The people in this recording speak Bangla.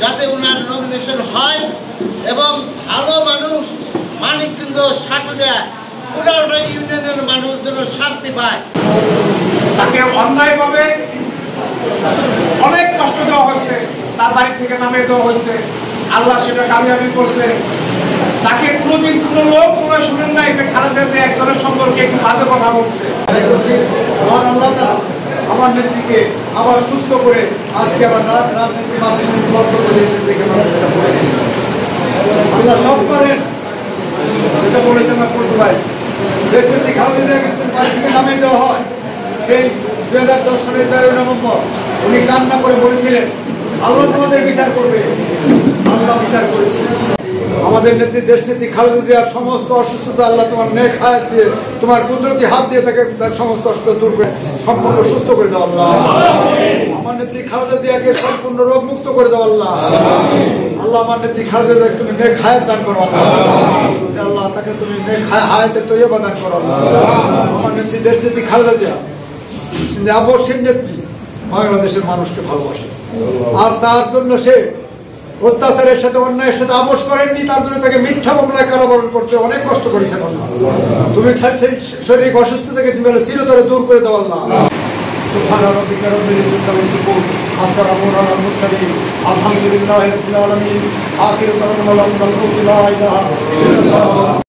যাতে ওনার নমিনেশন হয় এবং ভালো মানুষ মানিকগঞ্জ সাটুরিয়া 15টা ইউনিয়নের মানুষ যেন শান্তি পায়। তাকে অন্যায়ভাবে অনেক কষ্ট দেওয়া হয়েছে, তার বাড়ি থেকে নামিয়ে দেওয়া হয়েছে, আল্লাহ সেটা কামিয়াবি করছে। তাকে কোনোদিন কোনো লোক কোনো শুনেন নাই যে খালেদা জিয়া একজনের সম্পর্কে একটু বাজে কথা বলছে। আমার নেত্রীকে আবার সুস্থ করে আজকে আবার রাজনীতি মানুষের বক্তব্য দিয়েছেন দেখে আল্লাহ সব পারেন। যেটা বলেছেন আমার পূর্ব ভাই, দেশনেত্রী খালেদা জিয়াকে বাড়ি থেকে নামিয়ে দেওয়া হয়, সেই 2010 সালের 13 নভেম্বর উনি কান্না করে বলেছিলেন আল্লাহ তোমাদের বিচার করবে। আল্লাহ বিচার করেছে। আমাদের নেত্রী দেশনেত্রী খালেদা জিয়ার সমস্ত অসুস্থতা আল্লাহ তোমার নেক হায়াত দিয়ে, তোমার কুদরতি হাত দিয়ে তাকে তার সমস্ত অসুস্থতা দূর করে সম্পূর্ণ সুস্থ করে দাও আল্লাহ। আমার নেত্রী খালেদা জিয়াকে সম্পূর্ণ রোগ মুক্ত করে দাও আল্লাহ। আল্লাহ আমার নেত্রী খালেদা জিয়াকে তুমি নেক হায়াত দান করো আল্লাহ। আল্লাহ তাকে তুমি নেক হায়াতের তৈয়বা দান করো আল্লাহ। আমার নেত্রী দেশনেত্রী খালেদা জিয়া আবশ্যিক নেত্রী, বাংলাদেশের মানুষকে ভালোবাসে, আর তার জন্য সে অত্যাচারের সাথে অন্যায়ের সাথে আপোষ করেননি। তার জন্য তাকে মিথ্যা মামলায় কারাবরণ করতে অনেক কষ্ট করেছেন আল্লাহ। তুমি সেই শারীরিক অসুস্থ থেকে তুমি চিরতরে দূর করে দাও আল্লাহ। সুবহানা রাব্বিকা রাব্বিল ইজ্জাতি আম্মা ইয়াসিফুন, আসসালামু আলাল মুরসালিন, আলহামদুলিল্লাহি রাব্বিল আলামিন। আখিরু কালামুনা লা ইলাহা ইল্লাল্লাহ।